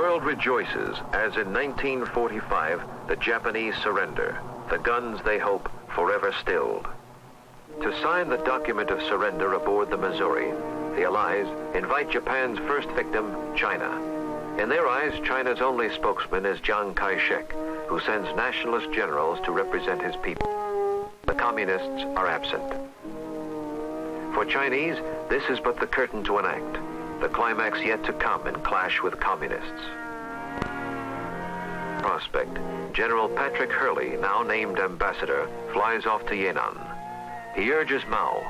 world rejoices as in 1945 the Japanese surrender, the guns they hope forever stilled. To sign the document of surrender aboard the Missouri, the Allies invite Japan's first victim, China. In their eyes, China's only spokesman is Chiang Kai-shek, who sends nationalist generals to represent his people. The communists are absent. For Chinese, this is but the curtain to an act, the climax yet to come in clash with communists. Prospect, General Patrick Hurley, now named ambassador, flies off to Yan'an. He urges Mao,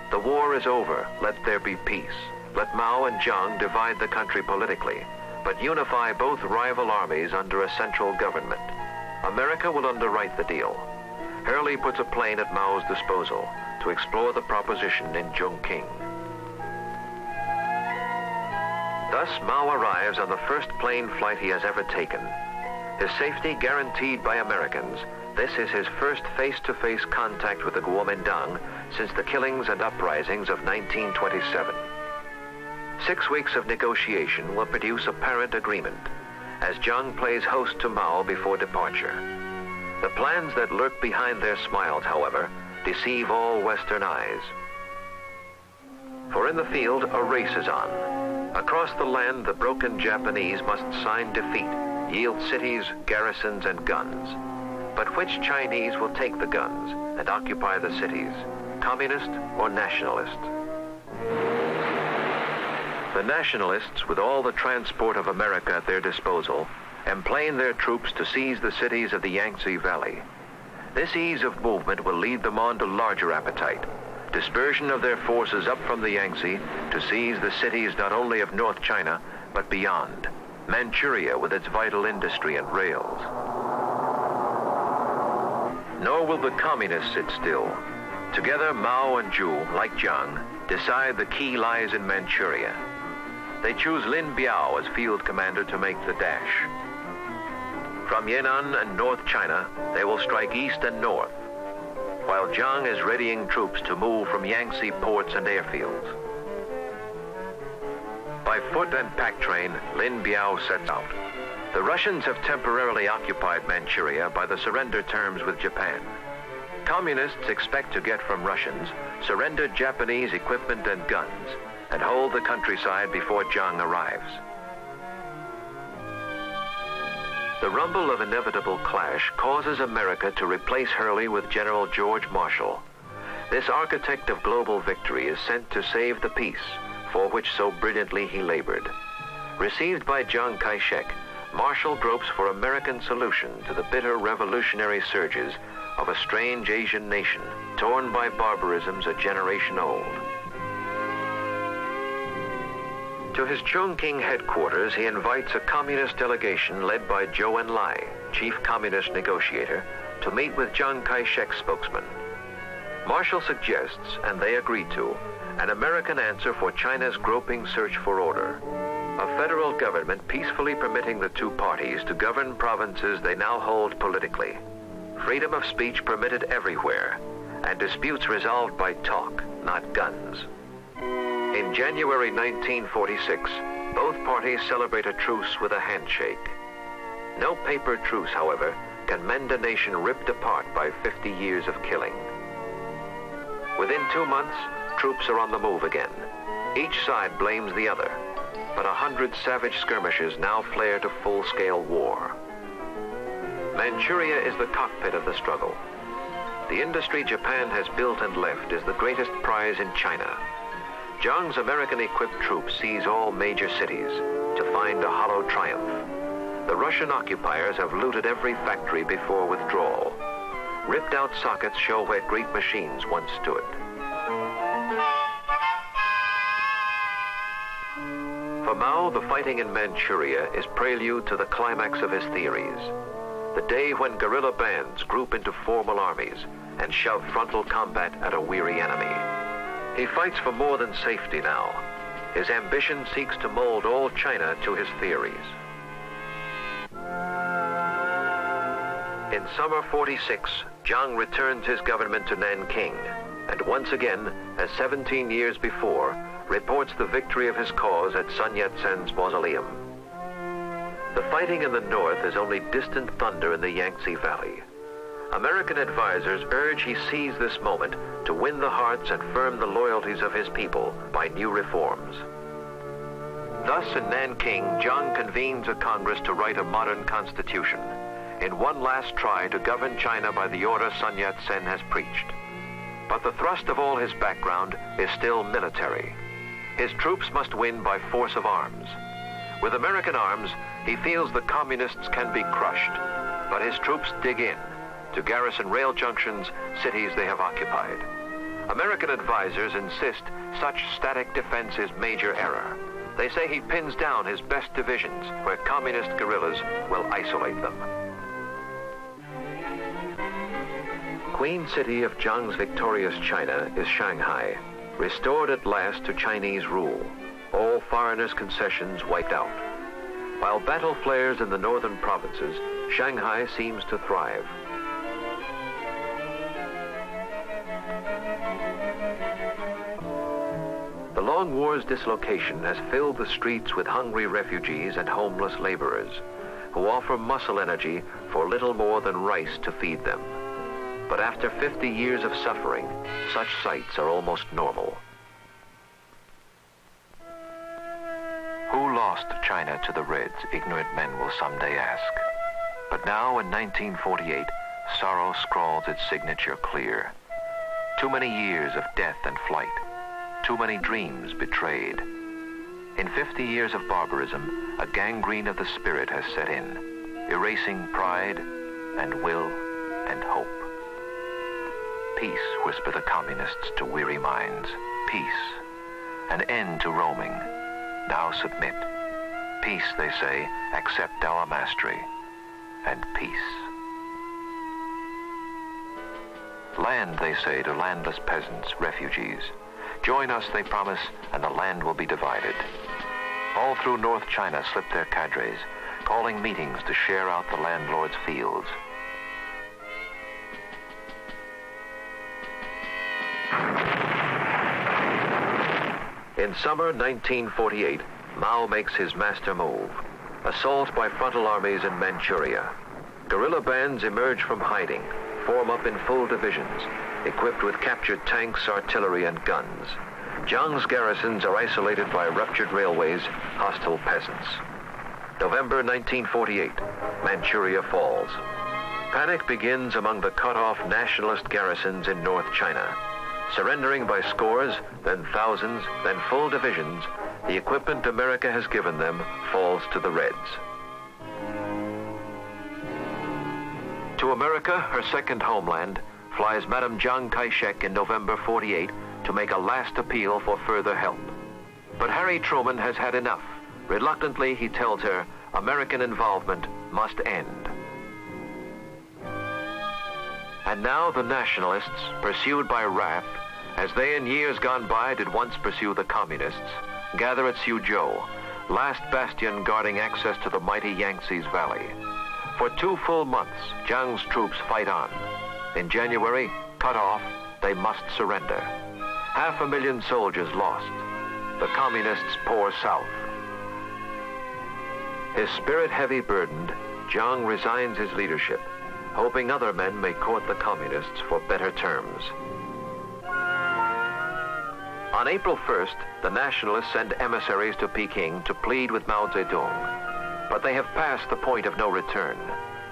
the war is over, let there be peace. Let Mao and Jiang divide the country politically, but unify both rival armies under a central government. America will underwrite the deal. Hurley puts a plane at Mao's disposal to explore the proposition in Chongqing. Thus, Mao arrives on the first plane flight he has ever taken. His safety guaranteed by Americans, this is his first face-to-face contact with the Kuomintang since the killings and uprisings of 1927. 6 weeks of negotiation will produce apparent agreement, as Jiang plays host to Mao before departure. The plans that lurk behind their smiles, however, deceive all Western eyes. For in the field, a race is on. Across the land, the broken Japanese must sign defeat, yield cities, garrisons, and guns. But which Chinese will take the guns and occupy the cities, communist or nationalist? The nationalists, with all the transport of America at their disposal, emplane their troops to seize the cities of the Yangtze Valley. This ease of movement will lead them on to larger appetite, dispersion of their forces up from the Yangtze to seize the cities not only of North China, but beyond, Manchuria with its vital industry and rails. Nor will the communists sit still. Together, Mao and Zhu, like Jiang, decide the key lies in Manchuria. They choose Lin Biao as field commander to make the dash. From Yan'an and North China, they will strike east and north, while Jiang is readying troops to move from Yangtze ports and airfields. By foot and pack train, Lin Biao sets out. The Russians have temporarily occupied Manchuria by the surrender terms with Japan. Communists expect to get from Russians surrendered Japanese equipment and guns and hold the countryside before Jiang arrives. The rumble of inevitable clash causes America to replace Hurley with General George Marshall. This architect of global victory is sent to save the peace, for which so brilliantly he labored. Received by Chiang Kai-shek, Marshall gropes for American solution to the bitter revolutionary surges of a strange Asian nation torn by barbarisms a generation old. To his Chongqing headquarters, he invites a communist delegation led by Zhou Enlai, chief communist negotiator, to meet with Chiang Kai-shek's spokesman. Marshall suggests, and they agree to, an American answer for China's groping search for order. A federal government peacefully permitting the two parties to govern provinces they now hold politically. Freedom of speech permitted everywhere, and disputes resolved by talk, not guns. In January 1946, both parties celebrate a truce with a handshake. No paper truce, however, can mend a nation ripped apart by 50 years of killing. Within 2 months, troops are on the move again. Each side blames the other, but 100 savage skirmishes now flare to full-scale war. Manchuria is the cockpit of the struggle. The industry Japan has built and left is the greatest prize in China. Jiang's American-equipped troops seize all major cities to find a hollow triumph. The Russian occupiers have looted every factory before withdrawal. Ripped-out sockets show where great machines once stood. For Mao, the fighting in Manchuria is prelude to the climax of his theories. The day when guerrilla bands group into formal armies and shout frontal combat at a weary enemy. He fights for more than safety now. His ambition seeks to mold all China to his theories. In summer 46, Jiang returns his government to Nanking, and once again, as 17 years before, reports the victory of his cause at Sun Yat-sen's mausoleum. The fighting in the north is only distant thunder in the Yangtze Valley. American advisors urge he seize this moment to win the hearts and firm the loyalties of his people by new reforms. Thus, in Nanking, Jiang convenes a Congress to write a modern constitution, in one last try to govern China by the order Sun Yat-sen has preached. But the thrust of all his background is still military. His troops must win by force of arms. With American arms, he feels the communists can be crushed, but his troops dig in to garrison rail junctions, cities they have occupied. American advisors insist such static defense is major error. They say he pins down his best divisions where communist guerrillas will isolate them. Queen city of Jiang's victorious China is Shanghai, restored at last to Chinese rule, all foreigners' concessions wiped out. While battle flares in the northern provinces, Shanghai seems to thrive. The long war's dislocation has filled the streets with hungry refugees and homeless laborers who offer muscle energy for little more than rice to feed them. But after 50 years of suffering, such sights are almost normal. Who lost China to the Reds, ignorant men will someday ask. But now in 1948, sorrow scrawls its signature clear. Too many years of death and flight. Too many dreams betrayed. In 50 years of barbarism, a gangrene of the spirit has set in, erasing pride and will and hope. Peace, whisper the communists to weary minds. Peace. An end to roaming. Now submit. Peace, they say, accept our mastery. And peace. Land, they say, to landless peasants, refugees. Join us, they promise, and the land will be divided. All through North China slip their cadres, calling meetings to share out the landlord's fields. In summer 1948, Mao makes his master move. Assault by frontal armies in Manchuria. Guerrilla bands emerge from hiding, form up in full divisions, equipped with captured tanks, artillery, and guns. Jiang's garrisons are isolated by ruptured railways, hostile peasants. November 1948, Manchuria falls. Panic begins among the cut-off nationalist garrisons in North China. Surrendering by scores, then thousands, then full divisions, the equipment America has given them falls to the Reds. To America, her second homeland, flies Madame Chiang Kai-shek in November 48 to make a last appeal for further help. But Harry Truman has had enough. Reluctantly, he tells her American involvement must end. And now the nationalists, pursued by wrath, as they in years gone by did once pursue the communists, gather at Suzhou, last bastion guarding access to the mighty Yangtze Valley. For 2 full months, Jiang's troops fight on. In January, cut off, they must surrender. 500,000 soldiers lost. The communists pour south. His spirit heavy burdened, Jiang resigns his leadership, hoping other men may court the communists for better terms. On April 1st, the nationalists send emissaries to Peking to plead with Mao Zedong. But they have passed the point of no return.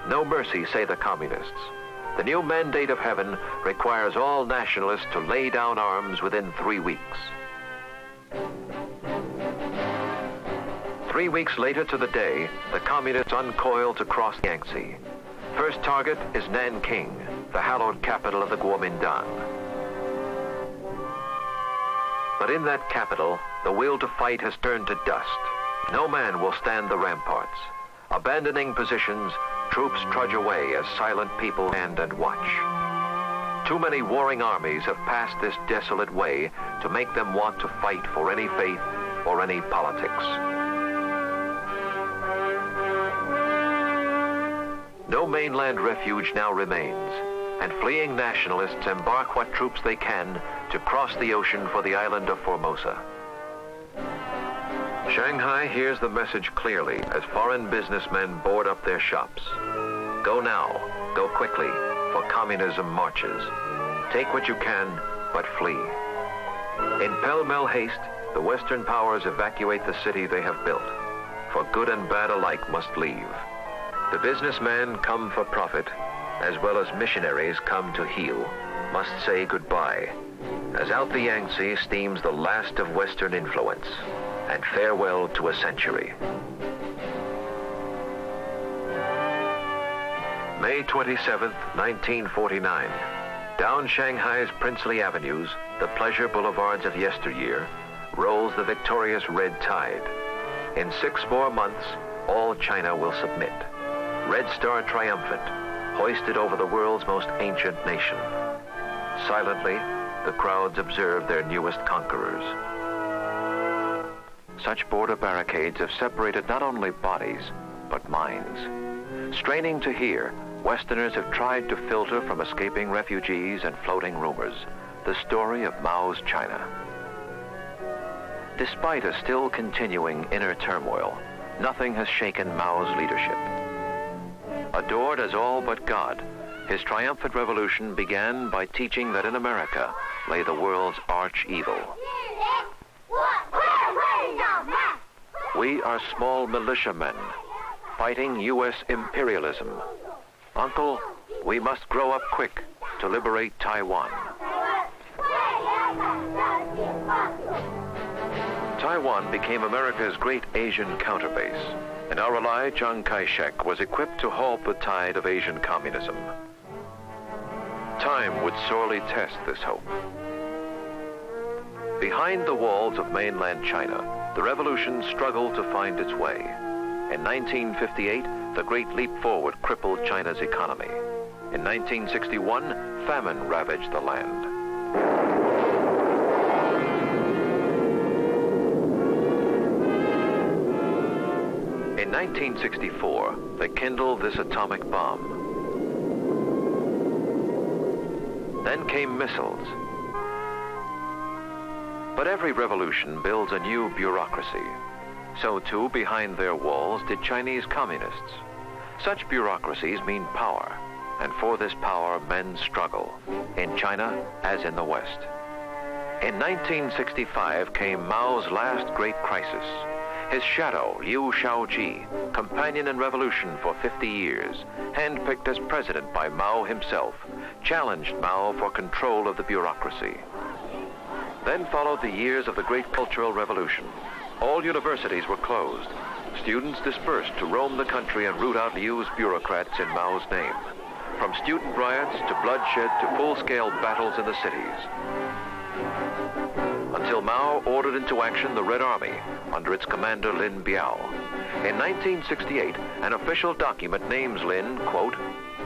No mercy, say the communists. The new mandate of heaven requires all nationalists to lay down arms within 3 weeks. 3 weeks later to the day, the communists uncoil to cross the Yangtze. First target is Nanking, the hallowed capital of the Kuomintang. But in that capital, the will to fight has turned to dust. No man will stand the ramparts. Abandoning positions, troops trudge away as silent people stand and watch. Too many warring armies have passed this desolate way to make them want to fight for any faith or any politics. No mainland refuge now remains, and fleeing nationalists embark what troops they can to cross the ocean for the island of Formosa. Shanghai hears the message clearly as foreign businessmen board up their shops. Go now, go quickly, for communism marches. Take what you can, but flee. In pell-mell haste, the Western powers evacuate the city they have built, for good and bad alike must leave. The businessmen come for profit, as well as missionaries come to heal, must say goodbye, as out the Yangtze steams the last of Western influence, and farewell to a century. May 27th, 1949. Down Shanghai's princely avenues, the pleasure boulevards of yesteryear, rolls the victorious red tide. In 6 more months, all China will submit. Red Star triumphant, hoisted over the world's most ancient nation. Silently, the crowds observe their newest conquerors. Such border barricades have separated not only bodies, but minds. Straining to hear, Westerners have tried to filter from escaping refugees and floating rumors the story of Mao's China. Despite a still continuing inner turmoil, nothing has shaken Mao's leadership. Adored as all but God, his triumphant revolution began by teaching that in America lay the world's arch evil. We are small militiamen, fighting U.S. imperialism. Uncle, we must grow up quick to liberate Taiwan. Taiwan became America's great Asian counterbase, and our ally, Chiang Kai-shek, was equipped to halt the tide of Asian communism. Time would sorely test this hope. Behind the walls of mainland China, the revolution struggled to find its way. In 1958, the Great Leap Forward crippled China's economy. In 1961, famine ravaged the land. In 1964, they kindled this atomic bomb. Then came missiles. But every revolution builds a new bureaucracy. So too, behind their walls, did Chinese communists. Such bureaucracies mean power, and for this power men struggle, in China as in the West. In 1965 came Mao's last great crisis. His shadow, Liu Shaoji, companion in revolution for 50 years, handpicked as president by Mao himself, challenged Mao for control of the bureaucracy. Then followed the years of the Great Cultural Revolution. All universities were closed. Students dispersed to roam the country and root out Liu's bureaucrats in Mao's name. From student riots to bloodshed to full-scale battles in the cities. Until Mao ordered into action the Red Army under its commander Lin Biao. In 1968, an official document names Lin, quote,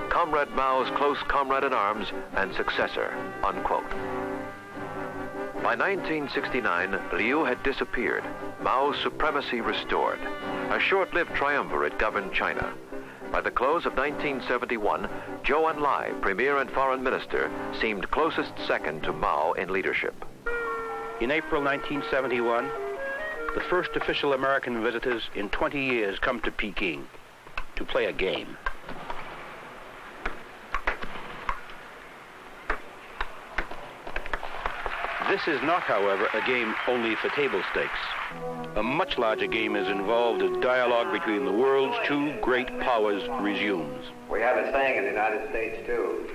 Comrade Mao's close comrade-in-arms and successor, unquote. By 1969, Liu had disappeared, Mao's supremacy restored. A short-lived triumvirate governed China. By the close of 1971, Zhou Enlai, Premier and Foreign Minister, seemed closest second to Mao in leadership. In April 1971, the first official American visitors in 20 years come to Peking to play a game. This is not, however, a game only for table stakes. A much larger game is involved as dialogue between the world's two great powers resumes. We have a saying in the United States, too.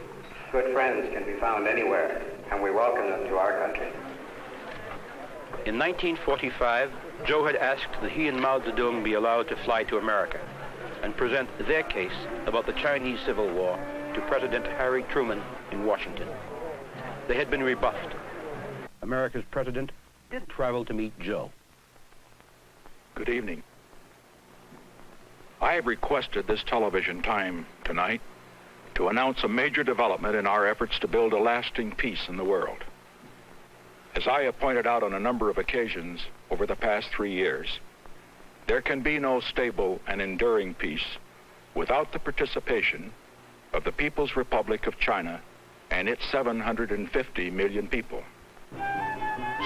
Good friends can be found anywhere, and we welcome them to our country. In 1945, Zhou had asked that he and Mao Zedong be allowed to fly to America and present their case about the Chinese Civil War to President Harry Truman in Washington. They had been rebuffed. America's president did travel to meet Zhou. Good evening. I have requested this television time tonight to announce a major development in our efforts to build a lasting peace in the world. As I have pointed out on a number of occasions over the past 3 years, there can be no stable and enduring peace without the participation of the People's Republic of China and its 750 million people.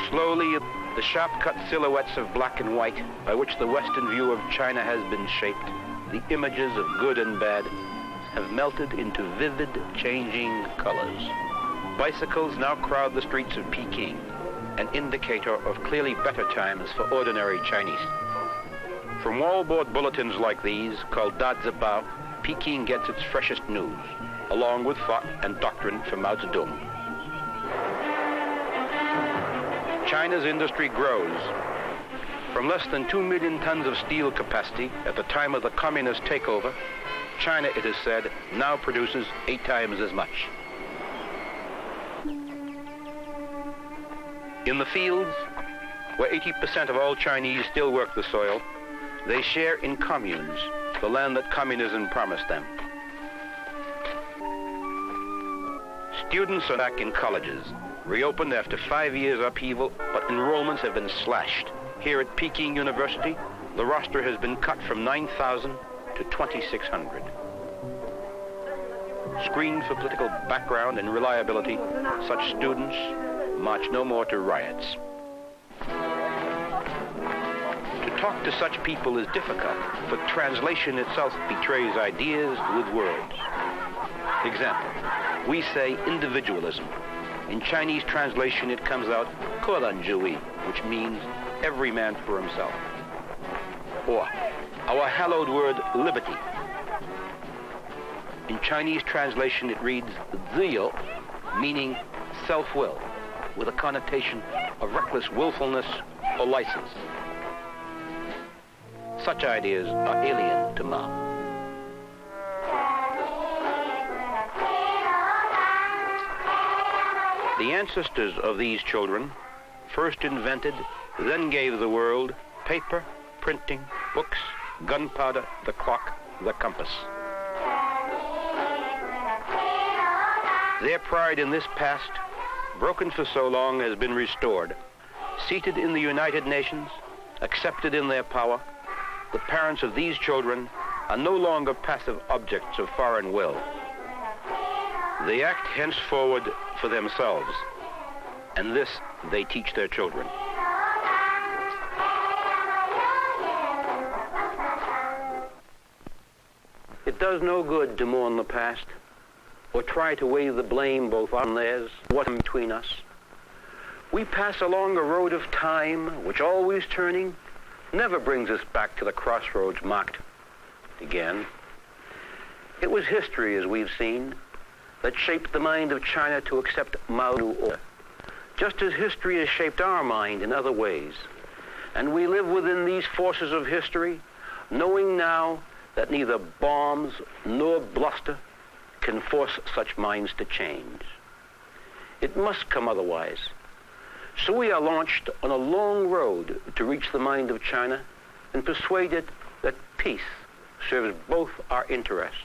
Slowly, The sharp-cut silhouettes of black and white by which the Western view of China has been shaped, the images of good and bad, have melted into vivid, changing colors. Bicycles now crowd the streets of Peking, an indicator of clearly better times for ordinary Chinese. From wallboard bulletins like these, called Dazibao, Peking gets its freshest news, along with thought and doctrine from Mao Zedong. China's industry grows. From less than 2 million tons of steel capacity at the time of the communist takeover, China, it is said, now produces 8 times as much. In the fields, where 80% of all Chinese still work the soil, they share in communes, the land that communism promised them. Students are back in colleges, reopened after 5 years upheaval, but enrollments have been slashed. Here at Peking University, the roster has been cut from 9,000 to 2,600. Screened for political background and reliability, such students march no more to riots. To talk to such people is difficult, for translation itself betrays ideas with words. Example, we say individualism. In Chinese translation, it comes out 个人主义, which means every man for himself. Or our hallowed word liberty. In Chinese translation, it reads 自由, meaning self-will, with a connotation of reckless willfulness or license. Such ideas are alien to Mao. The ancestors of these children first invented, then gave the world paper, printing, books, gunpowder, the clock, the compass. Their pride in this past, broken for so long, has been restored. Seated in the United Nations, accepted in their power, the parents of these children are no longer passive objects of foreign will. They act henceforward for themselves, and this they teach their children. It does no good to mourn the past, or try to wave the blame both on theirs, what's between us. We pass along a road of time, which always turning, never brings us back to the crossroads marked again. It was history, as we've seen, that shaped the mind of China to accept Mao's new order, just as history has shaped our mind in other ways. And we live within these forces of history, knowing now that neither bombs nor bluster can force such minds to change. It must come otherwise. So we are launched on a long road to reach the mind of China and persuade it that peace serves both our interests